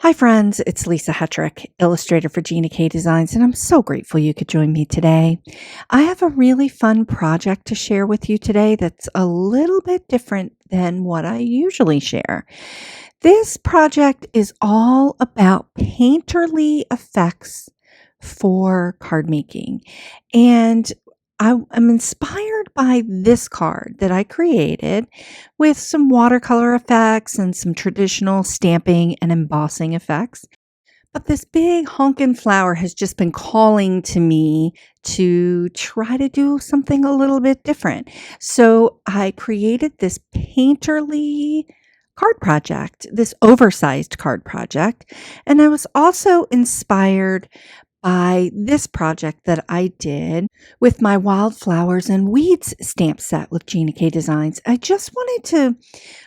Hi friends, it's Lisa Hetrick, illustrator for Gina K Designs, and I'm so grateful you could join me today. I have a really fun project to share with you today that's a little bit different than what I usually share. This project is all about painterly effects for card making. And I'm inspired by this card that I created with some watercolor effects and some traditional stamping and embossing effects. But this big honkin' flower has just been calling to me to try to do something a little bit different. So I created this painterly card project, this oversized card project. And I was also inspired by this project that I did with my wildflowers and weeds stamp set with Gina K Designs.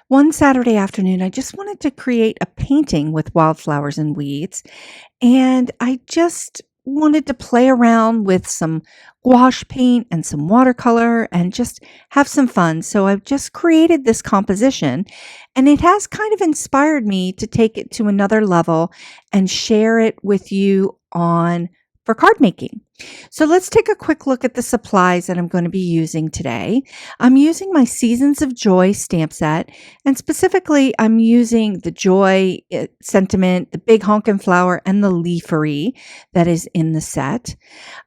One Saturday afternoon, I just wanted to create a painting with wildflowers and weeds. And I just wanted to play around with some gouache paint and some watercolor and just have some fun. So I've just created this composition, and it has kind of inspired me to take it to another level and share it with you for card making. So let's take a quick look at the supplies that I'm going to be using today. I'm using my Seasons of Joy stamp set, and specifically I'm using the Joy sentiment, the big honkin' flower, and the leafery that is in the set.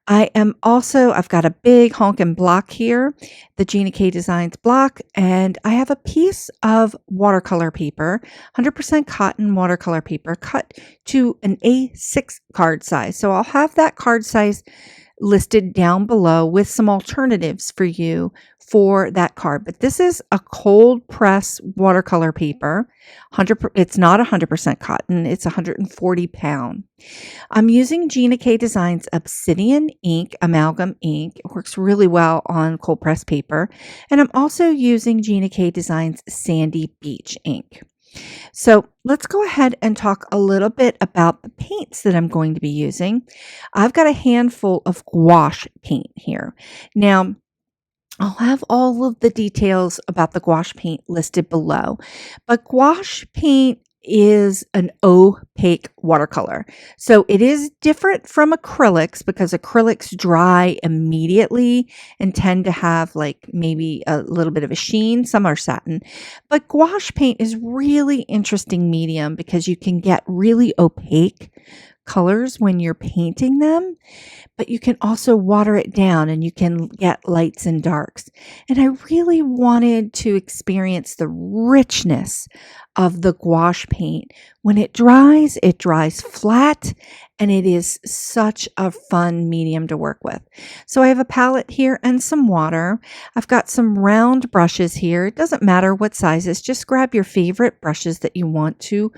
I've got a big honkin' block here, the Gina K Designs block, and I have a piece of watercolor paper, 100% cotton watercolor paper, cut to an A6 card size. So I'll have that card size listed down below with some alternatives for you for that card. But this is a cold press watercolor paper. It's not 100% cotton. It's 140 pound. I'm using Gina K Designs Obsidian ink, Amalgam ink. It works really well on cold press paper. And I'm also using Gina K Designs Sandy Beach ink. So let's go ahead and talk a little bit about the paints that I'm going to be using. I've got a handful of gouache paint here. Now, I'll have all of the details about the gouache paint listed below, but gouache paint is an opaque watercolor. So it is different from acrylics because acrylics dry immediately and tend to have like maybe a little bit of a sheen. Some are satin, but gouache paint is really interesting medium because you can get really opaque colors when you're painting them, but you can also water it down and you can get lights and darks. And I really wanted to experience the richness of the gouache paint. When it dries flat, and it is such a fun medium to work with. So I have a palette here and some water. I've got some round brushes here. It doesn't matter what sizes, just grab your favorite brushes that you want to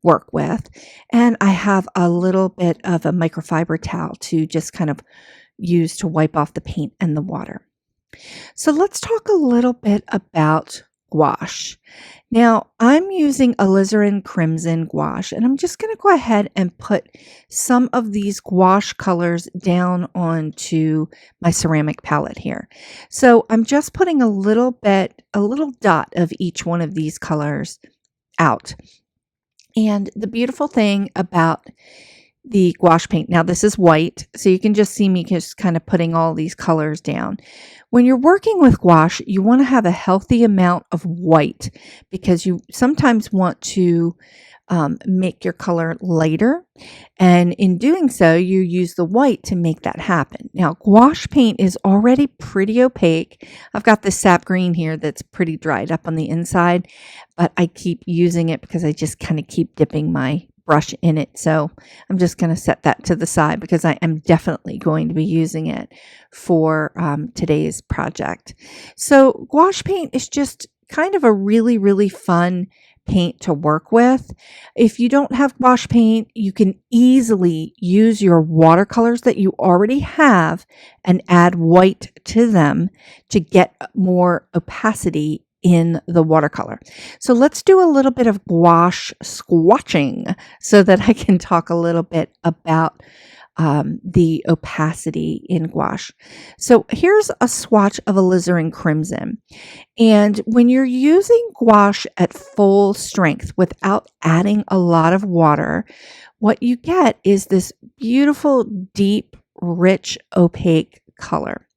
work with. And I have a little bit of a microfiber towel to just kind of use to wipe off the paint and the water. So let's talk a little bit about gouache. Now I'm using alizarin crimson gouache, and I'm just going to go ahead and put some of these gouache colors down onto my ceramic palette here. So I'm just putting a little dot of each one of these colors out. And the beautiful thing about the gouache paint, now this is white, so you can just see me just kind of putting all these colors down. When you're working with gouache, you want to have a healthy amount of white because you sometimes want to make your color lighter. And in doing so, you use the white to make that happen. Now, gouache paint is already pretty opaque. I've got this sap green here that's pretty dried up on the inside, but I keep using it because I just kind of keep dipping my brush in it. So I'm just going to set that to the side because I am definitely going to be using it for today's project. So gouache paint is just kind of a really, really fun paint to work with. If you don't have gouache paint, you can easily use your watercolors that you already have and add white to them to get more opacity in the watercolor. So let's do a little bit of gouache squashing so that I can talk a little bit about the opacity in gouache. So here's a swatch of alizarin crimson. And when you're using gouache at full strength without adding a lot of water, what you get is this beautiful, deep, rich, opaque color.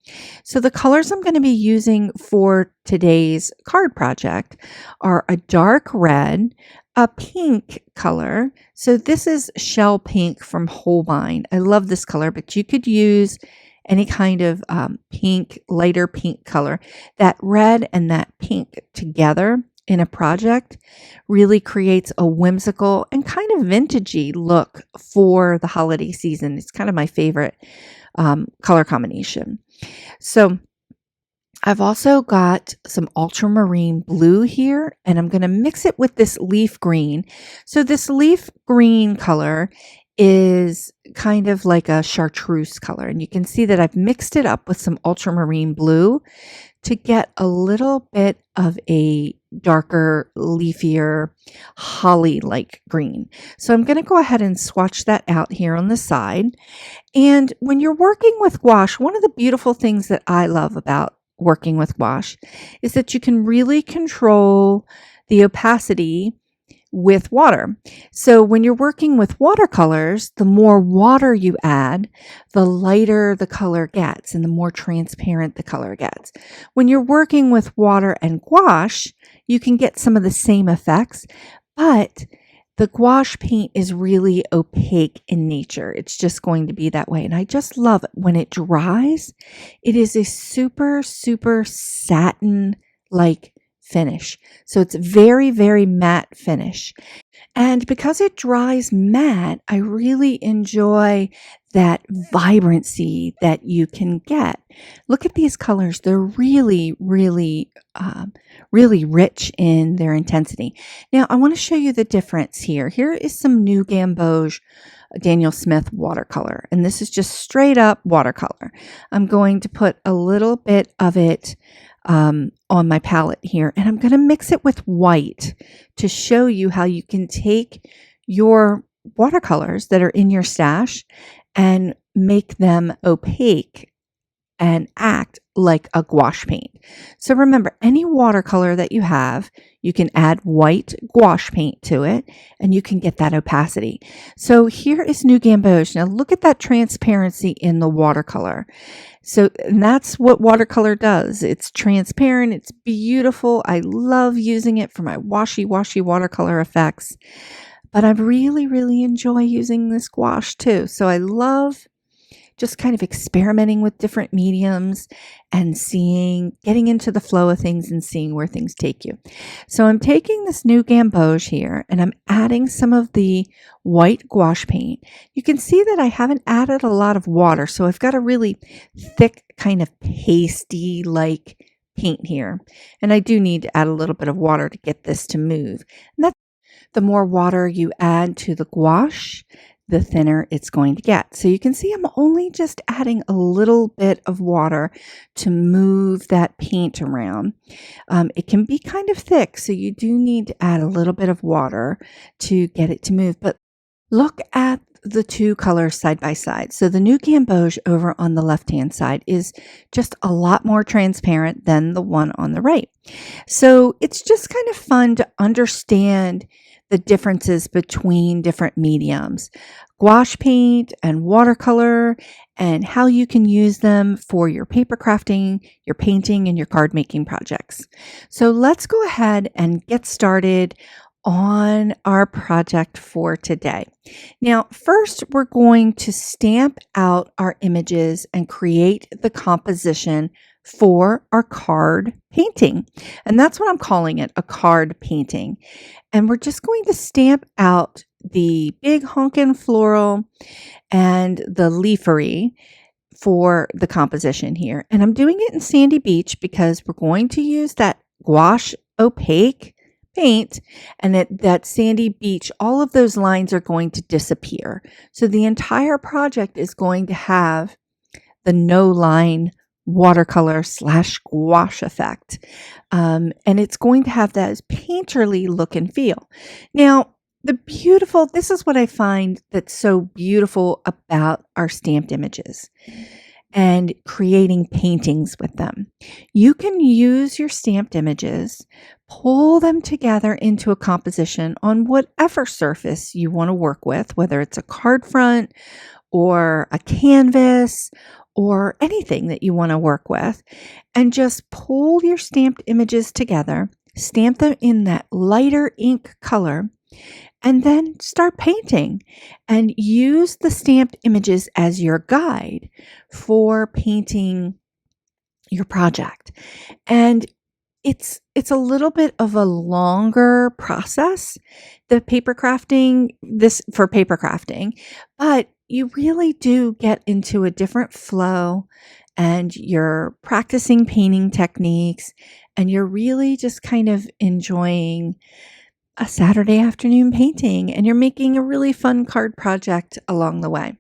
So the colors I'm going to be using for today's card project are a dark red, a pink color. So this is Shell Pink from Holbein. I love this color, but you could use any kind of pink, lighter pink color. That red and that pink together in a project really creates a whimsical and kind of vintagey look for the holiday season. It's kind of my favorite color combination. So I've also got some ultramarine blue here, and I'm going to mix it with this leaf green. So this leaf green color is kind of like a chartreuse color, and you can see that I've mixed it up with some ultramarine blue to get a little bit of a darker, leafier, holly-like green. So I'm going to go ahead and swatch that out here on the side. And when you're working with gouache, one of the beautiful things that I love about working with gouache is that you can really control the opacity with water. So when you're working with watercolors, the more water you add, the lighter the color gets and the more transparent the color gets. When you're working with water and gouache, you can get some of the same effects, but the gouache paint is really opaque in nature. It's just going to be that way. And I just love it. When it dries, it is a super, super satin-like finish. So it's very, very matte finish. And because it dries matte, I really enjoy that vibrancy that you can get. Look at these colors. They're really, really, really rich in their intensity. Now, I want to show you the difference here. Here is some new Gamboge Daniel Smith watercolor, and this is just straight up watercolor. I'm going to put a little bit of it on my palette here, and I'm going to mix it with white to show you how you can take your watercolors that are in your stash and make them opaque and act like a gouache paint. So remember, any watercolor that you have, you can add white gouache paint to it and you can get that opacity. So here is New Gamboge. Now look at that transparency in the watercolor. So and that's what watercolor does. It's transparent. It's beautiful. I love using it for my washy watercolor effects. But I really, really enjoy using this gouache too. So I love just kind of experimenting with different mediums and getting into the flow of things and seeing where things take you. So I'm taking this New Gamboge here and I'm adding some of the white gouache paint. You can see that I haven't added a lot of water, so I've got a really thick kind of pasty like paint here. And I do need to add a little bit of water to get this to move. And that's the more water you add to the gouache, the thinner it's going to get. So you can see I'm only just adding a little bit of water to move that paint around. It can be kind of thick, so you do need to add a little bit of water to get it to move. But look at the two colors side by side. So the New Gamboge over on the left-hand side is just a lot more transparent than the one on the right. So it's just kind of fun to understand the differences between different mediums, gouache paint and watercolor, and how you can use them for your paper crafting, your painting, and your card making projects. So let's go ahead and get started on our project for today. Now, first, we're going to stamp out our images and create the composition for our card painting. And that's what I'm calling it, a card painting. And we're just going to stamp out the big honkin' floral and the leafery for the composition here. And I'm doing it in Sandy Beach because we're going to use that gouache opaque paint, and at that Sandy Beach, all of those lines are going to disappear. So the entire project is going to have the no line watercolor / gouache effect. And it's going to have that painterly look and feel. Now, This is what I find that's so beautiful about our stamped images and creating paintings with them. You can use your stamped images, pull them together into a composition on whatever surface you want to work with, whether it's a card front or a canvas or anything that you want to work with, and just pull your stamped images together, stamp them in that lighter ink color, and then start painting and use the stamped images as your guide for painting your project. And it's a little bit of a longer process, the paper crafting, but you really do get into a different flow and you're practicing painting techniques and you're really just kind of enjoying a Saturday afternoon painting, and you're making a really fun card project along the way.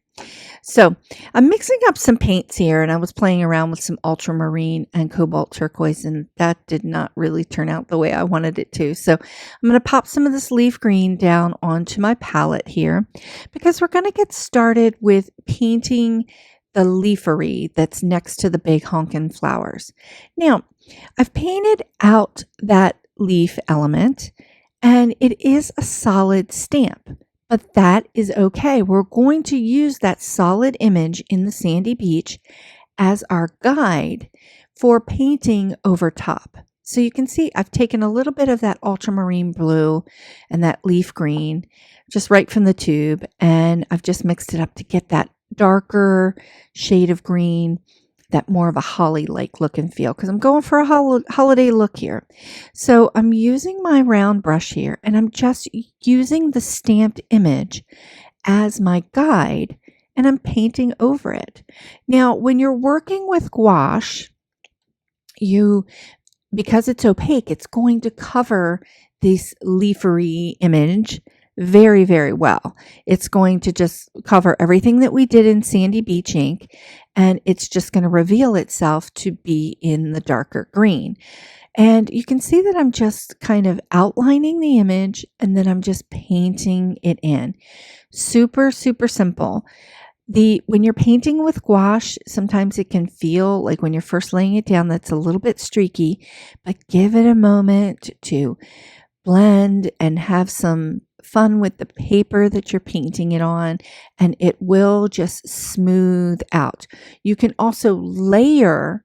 So I'm mixing up some paints here, and I was playing around with some ultramarine and cobalt turquoise, and that did not really turn out the way I wanted it to. So I'm going to pop some of this leaf green down onto my palette here because we're going to get started with painting the leafery that's next to the big honkin' flowers. Now, I've painted out that leaf element, and it is a solid stamp, but that is okay. We're going to use that solid image in the sandy beach as our guide for painting over top. So you can see I've taken a little bit of that ultramarine blue and that leaf green just right from the tube, and I've just mixed it up to get that darker shade of green, that more of a holly-like look and feel, because I'm going for a holiday look here. So I'm using my round brush here, and I'm just using the stamped image as my guide, and I'm painting over it. Now, when you're working with gouache, because it's opaque, it's going to cover this leafery image very, very well. It's going to just cover everything that we did in Sandy Beach ink, and it's just going to reveal itself to be in the darker green. And you can see that I'm just kind of outlining the image, and then I'm just painting it in. Super, super simple. When you're painting with gouache, sometimes it can feel like when you're first laying it down that's a little bit streaky, but give it a moment to blend and have some fun with the paper that you're painting it on, and it will just smooth out. You can also layer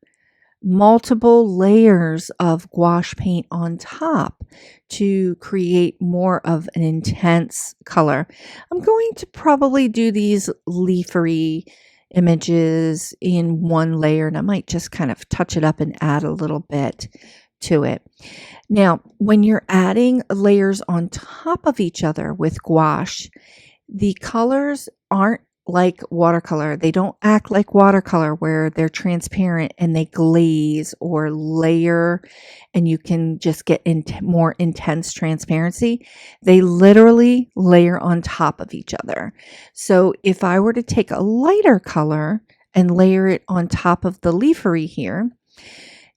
multiple layers of gouache paint on top to create more of an intense color. I'm going to probably do these leafery images in one layer, and I might just kind of touch it up and add a little bit to it. Now, when you're adding layers on top of each other with gouache, the colors aren't like watercolor. They don't act like watercolor where they're transparent and they glaze or layer and you can just get into more intense transparency. They literally layer on top of each other. So if I were to take a lighter color and layer it on top of the leafery here,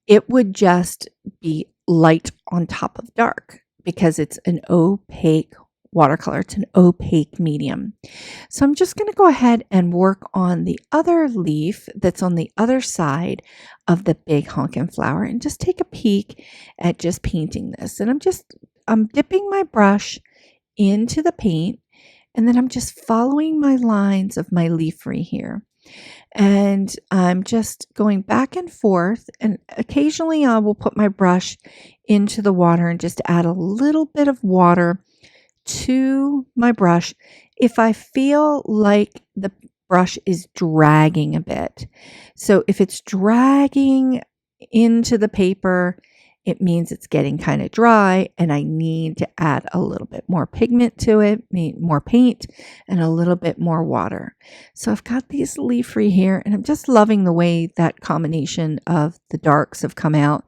it would just be light on top of dark because it's an opaque watercolor. It's an opaque medium. So I'm just going to go ahead and work on the other leaf that's on the other side of the big honkin' flower and just take a peek at just painting this. And I'm dipping my brush into the paint, and then I'm just following my lines of my leafery here. And I'm just going back and forth, and occasionally I will put my brush into the water and just add a little bit of water to my brush if I feel like the brush is dragging a bit. So if it's dragging into the paper, it means it's getting kind of dry and I need to add a little bit more pigment to it, more paint, and a little bit more water. So I've got these leafery here, and I'm just loving the way that combination of the darks have come out.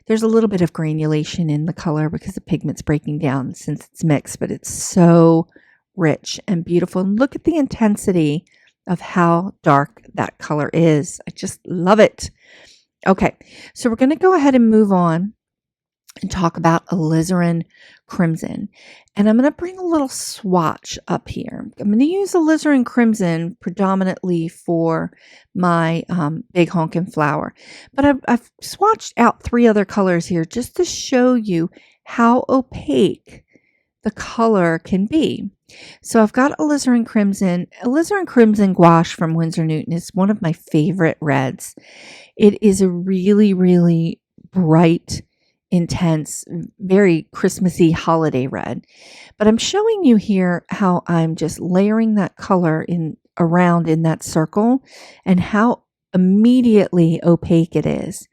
There's a little bit of granulation in the color because the pigment's breaking down since it's mixed, but it's so rich and beautiful. And look at the intensity of how dark that color is. I just love it. Okay, so we're going to go ahead and move on and talk about alizarin crimson. And I'm going to bring a little swatch up here. I'm going to use alizarin crimson predominantly for my big honkin' flower. But I've swatched out 3 other colors here just to show you how opaque the color can be. So I've got alizarin crimson. Alizarin crimson gouache from Winsor Newton is one of my favorite reds. It is a really, really bright, intense, very Christmassy holiday red. But I'm showing you here how I'm just layering that color around in that circle and how immediately opaque it is.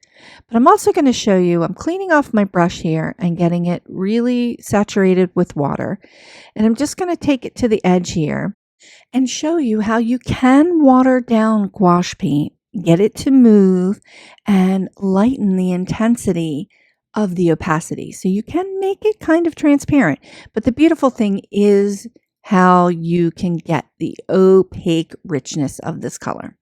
But I'm also going to show you, I'm cleaning off my brush here and getting it really saturated with water. And I'm just going to take it to the edge here and show you how you can water down gouache paint, get it to move and lighten the intensity of the opacity. So you can make it kind of transparent. But the beautiful thing is how you can get the opaque richness of this color.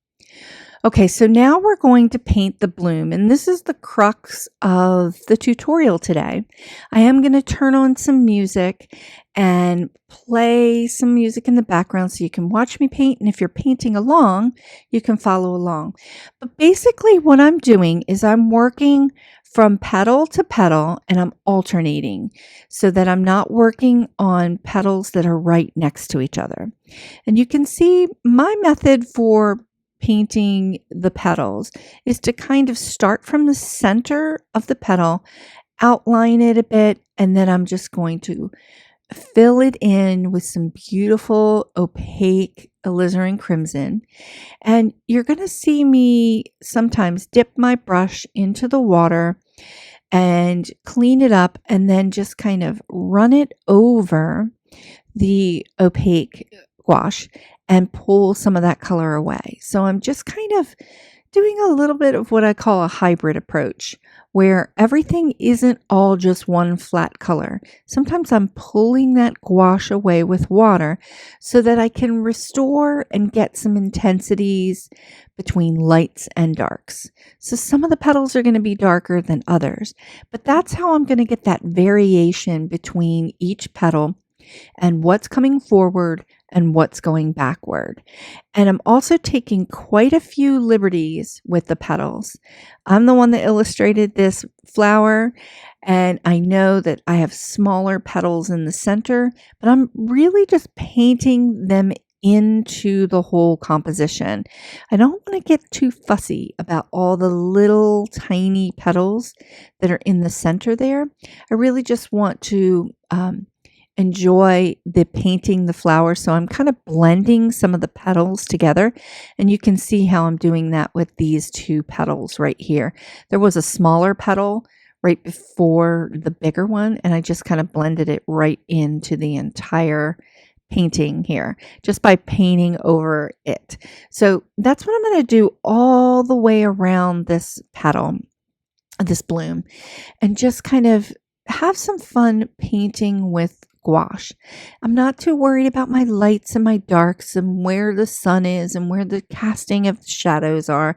Okay, so now we're going to paint the bloom, and this is the crux of the tutorial today. I am going to turn on some music and play some music in the background so you can watch me paint, and if you're painting along, you can follow along. But basically what I'm doing is I'm working from petal to petal, and I'm alternating so that I'm not working on petals that are right next to each other. And you can see my method for painting the petals is to kind of start from the center of the petal, outline it a bit, and then I'm just going to fill it in with some beautiful opaque alizarin crimson. And you're going to see me sometimes dip my brush into the water and clean it up and then just kind of run it over the opaque gouache and pull some of that color away. So I'm just kind of doing a little bit of what I call a hybrid approach, where everything isn't all just one flat color. Sometimes I'm pulling that gouache away with water so that I can restore and get some intensities between lights and darks. So some of the petals are going to be darker than others, but that's how I'm going to get that variation between each petal and what's coming forward and what's going backward. And I'm also taking quite a few liberties with the petals. I'm the one that illustrated this flower, and I know that I have smaller petals in the center, but I'm really just painting them into the whole composition. I don't want to get too fussy about all the little tiny petals that are in the center there. I really just want to enjoy the painting the flower. So I'm kind of blending some of the petals together, and you can see how I'm doing that with these 2 petals right here. There was a smaller petal right before the bigger one, and I just kind of blended it right into the entire painting here just by painting over it. So that's what I'm going to do all the way around this petal, this bloom, and just kind of have some fun painting with gouache. I'm not too worried about my lights and my darks and where the sun is and where the casting of the shadows are.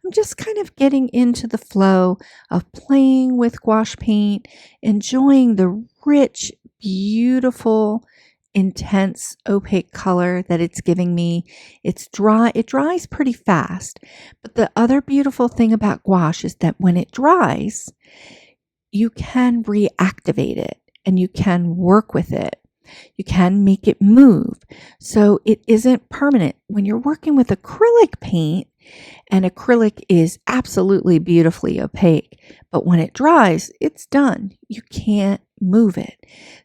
I'm just kind of getting into the flow of playing with gouache paint, enjoying the rich, beautiful, intense opaque color that it's giving me. It's dry. It dries pretty fast. But the other beautiful thing about gouache is that when it dries, you can reactivate it and you can work with it. You can make it move. So it isn't permanent. When you're working with acrylic paint, and acrylic is absolutely beautifully opaque, but when it dries, it's done. You can't move it.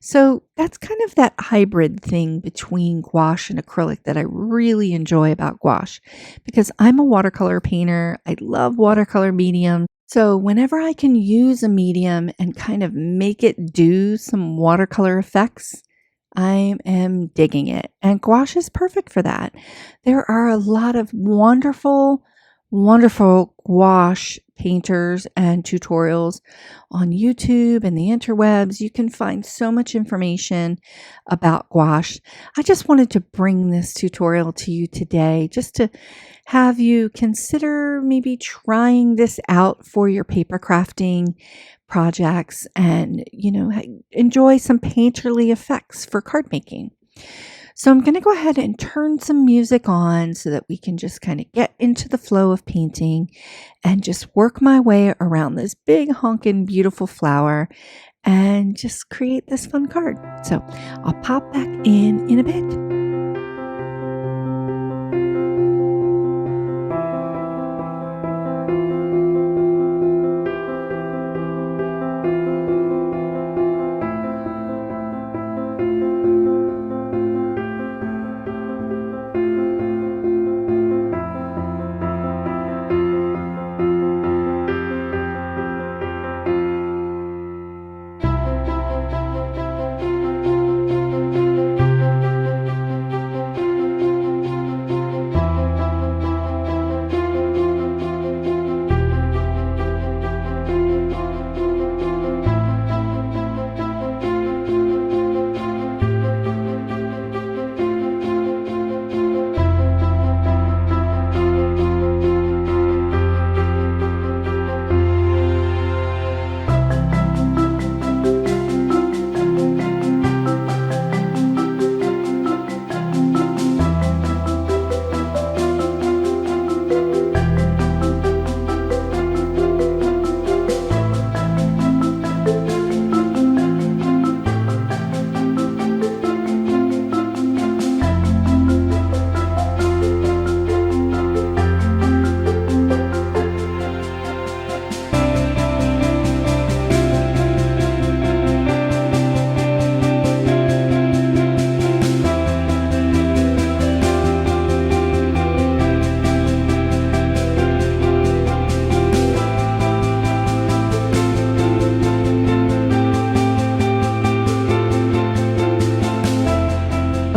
So that's kind of that hybrid thing between gouache and acrylic that I really enjoy about gouache, because I'm a watercolor painter. I love watercolor medium. So whenever I can use a medium and kind of make it do some watercolor effects, I am digging it. And gouache is perfect for that. There are a lot of wonderful wonderful gouache painters and tutorials on YouTube and the interwebs. You can find so much information about gouache. I just wanted to bring this tutorial to you today just to have you consider maybe trying this out for your paper crafting projects and, enjoy some painterly effects for card making. So I'm going to go ahead and turn some music on so that we can just kind of get into the flow of painting and just work my way around this big honkin' beautiful flower and just create this fun card. So I'll pop back in a bit.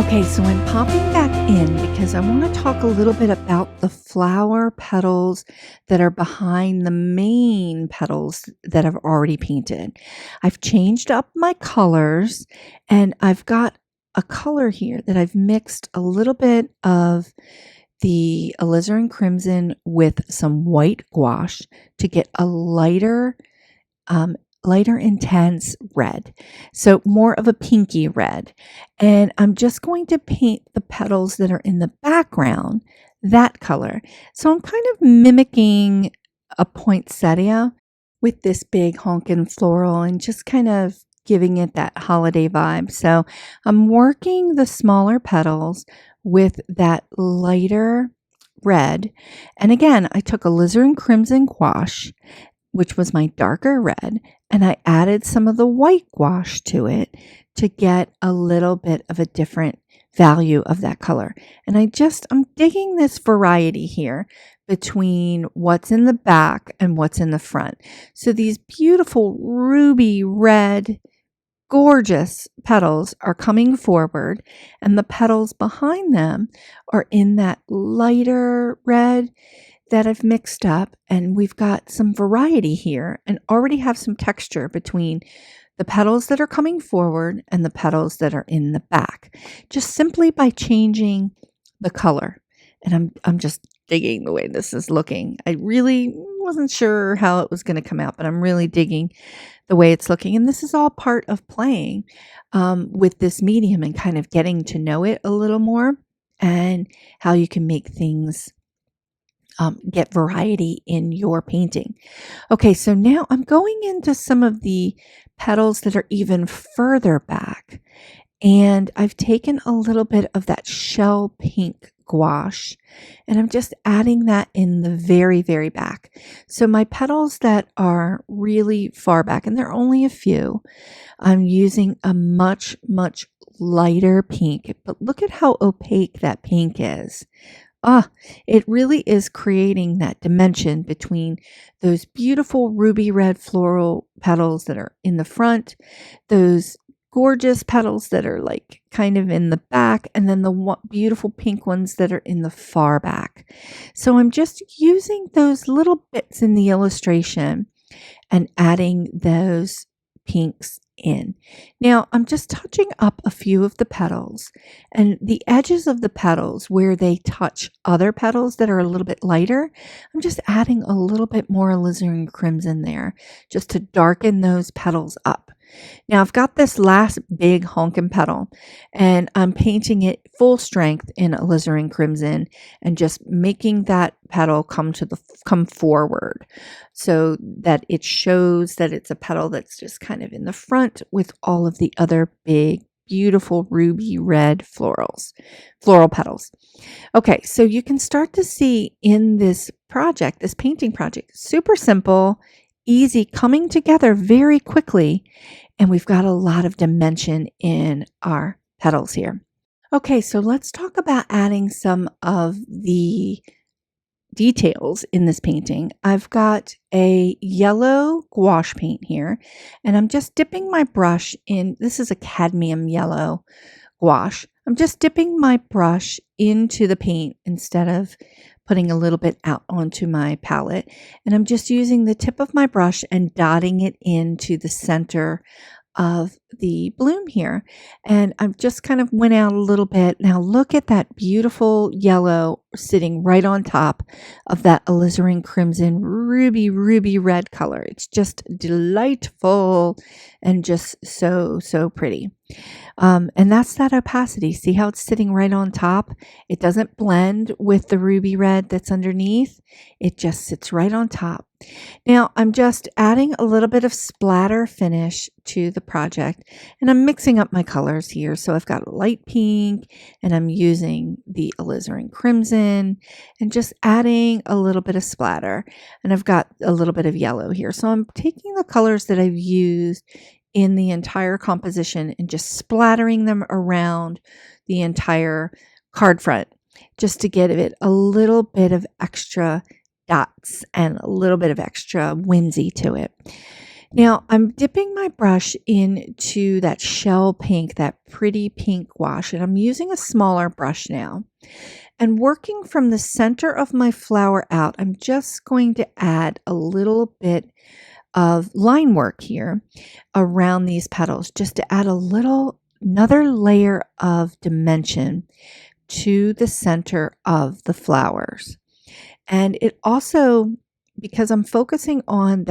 Okay, so I'm popping back in because I want to talk a little bit about the flower petals that are behind the main petals that I've already painted. I've changed up my colors and I've got a color here that I've mixed a little bit of the alizarin crimson with some white gouache to get a lighter intense red. So more of a pinky red. And I'm just going to paint the petals that are in the background that color. So I'm kind of mimicking a poinsettia with this big honkin' floral and just kind of giving it that holiday vibe. So I'm working the smaller petals with that lighter red. And again, I took alizarin crimson gouache, which was my darker red, and I added some of the white gouache to it to get a little bit of a different value of that color. And I'm digging this variety here between what's in the back and what's in the front. So these beautiful ruby red, gorgeous petals are coming forward, and the petals behind them are in that lighter red that I've mixed up, and we've got some variety here and already have some texture between the petals that are coming forward and the petals that are in the back, just simply by changing the color. And I'm just digging the way this is looking. I really wasn't sure how it was going to come out, but I'm really digging the way it's looking. And this is all part of playing with this medium and kind of getting to know it a little more and how you can make things get variety in your painting. Okay, so now I'm going into some of the petals that are even further back, and I've taken a little bit of that shell pink gouache, and I'm just adding that in the very, very back. So my petals that are really far back, and there are only a few, I'm using a much, much lighter pink, but look at how opaque that pink is. It really is creating that dimension between those beautiful ruby red floral petals that are in the front, those gorgeous petals that are like kind of in the back, and then the beautiful pink ones that are in the far back. So I'm just using those little bits in the illustration and adding those pinks in. Now I'm just touching up a few of the petals, and the edges of the petals where they touch other petals that are a little bit lighter, I'm just adding a little bit more alizarin crimson there just to darken those petals up. Now I've got this last big honkin' petal, and I'm painting it full strength in alizarin crimson and just making that petal come forward so that it shows that it's a petal that's just kind of in the front with all of the other big beautiful ruby red floral petals. Okay, so you can start to see in this project, this painting project, super simple, easy, coming together very quickly, and we've got a lot of dimension in our petals here. Okay, so let's talk about adding some of the details in this painting. I've got a yellow gouache paint here, and I'm just dipping my brush in. This is a cadmium yellow gouache. I'm just dipping my brush into the paint instead of putting a little bit out onto my palette, and I'm just using the tip of my brush and dotting it into the center of the bloom here. And I've just kind of went out a little bit. Now look at that beautiful yellow sitting right on top of that alizarin crimson ruby red color. It's just delightful and just so pretty. And that's that opacity. See how it's sitting right on top? It doesn't blend with the ruby red that's underneath. It just sits right on top. Now I'm just adding a little bit of splatter finish to the project, and I'm mixing up my colors here. So I've got a light pink, and I'm using the alizarin crimson and just adding a little bit of splatter, and I've got a little bit of yellow here. So I'm taking the colors that I've used in the entire composition and just splattering them around the entire card front just to give it a little bit of extra dots and a little bit of extra whimsy to it. Now I'm dipping my brush into that shell pink, that pretty pink gouache, and I'm using a smaller brush now. And working from the center of my flower out, I'm just going to add a little bit of line work here around these petals just to add another layer of dimension to the center of the flowers. And it also, because I'm focusing on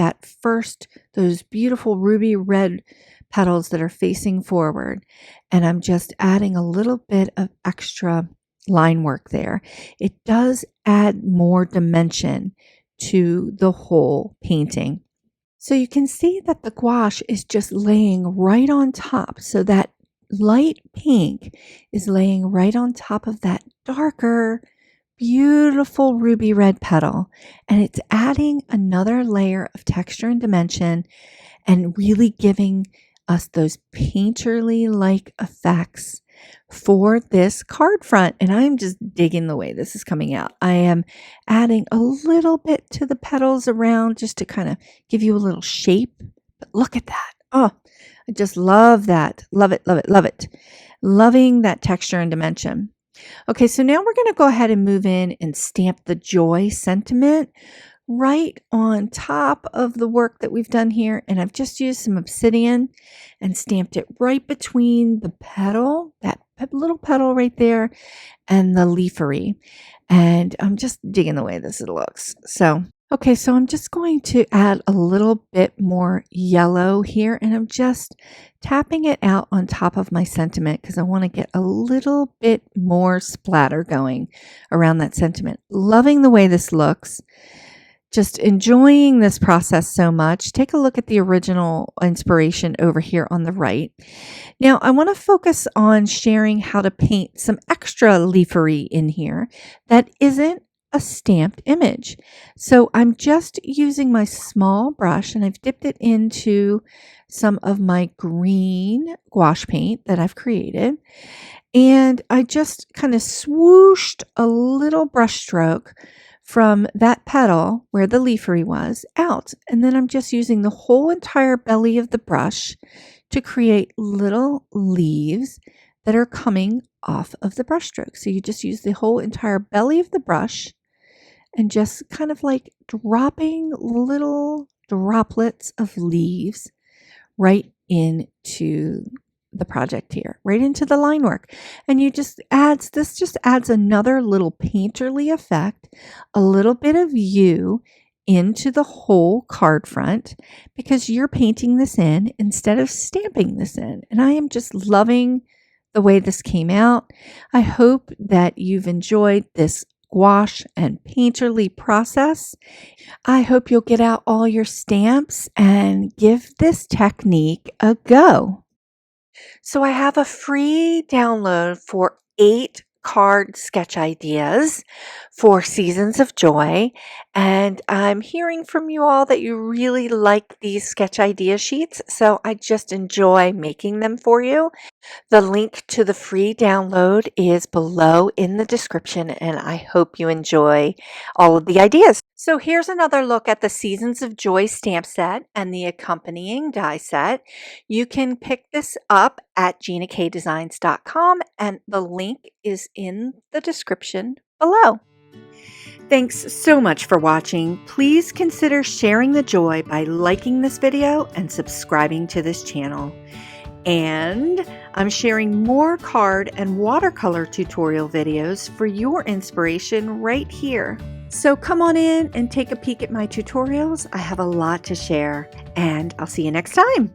those beautiful ruby red petals that are facing forward, and I'm just adding a little bit of extra line work there, it does add more dimension to the whole painting. So you can see that the gouache is just laying right on top. So that light pink is laying right on top of that darker, beautiful ruby red petal. And it's adding another layer of texture and dimension and really giving us those painterly-like effects for this card front. And I'm just digging the way this is coming out. I am adding a little bit to the petals around just to kind of give you a little shape. But look at that. Oh, I just love that. Love it, love it, love it. Loving that texture and dimension. Okay, so now we're going to go ahead and move in and stamp the joy sentiment right on top of the work that we've done here. And I've just used some obsidian and stamped it right between the petal, that little petal right there, and the leafery. And I'm just digging the way this looks. So, okay, so I'm just going to add a little bit more yellow here, and I'm just tapping it out on top of my sentiment because I want to get a little bit more splatter going around that sentiment. Loving the way this looks. Just enjoying this process so much. Take a look at the original inspiration over here on the right. Now, I want to focus on sharing how to paint some extra leafery in here that isn't a stamped image. So I'm just using my small brush, and I've dipped it into some of my green gouache paint that I've created. And I just kind of swooshed a little brush stroke from that petal where the leafery was out. And then I'm just using the whole entire belly of the brush to create little leaves that are coming off of the brush stroke. So you just use the whole entire belly of the brush and just kind of like dropping little droplets of leaves right into the project here, right into the line work. And this just adds another little painterly effect, a little bit of you into the whole card front, because you're painting this in instead of stamping this in. And I am just loving the way this came out. I hope that you've enjoyed this gouache and painterly process. I hope you'll get out all your stamps and give this technique a go. So I have a free download for 8 card sketch ideas for Seasons of Joy. And I'm hearing from you all that you really like these sketch idea sheets. So I just enjoy making them for you. The link to the free download is below in the description, and I hope you enjoy all of the ideas. So here's another look at the Seasons of Joy stamp set and the accompanying die set. You can pick this up at GinaKDesigns.com, and the link is in the description below. Thanks so much for watching. Please consider sharing the joy by liking this video and subscribing to this channel. And I'm sharing more card and watercolor tutorial videos for your inspiration right here. So come on in and take a peek at my tutorials. I have a lot to share, and I'll see you next time.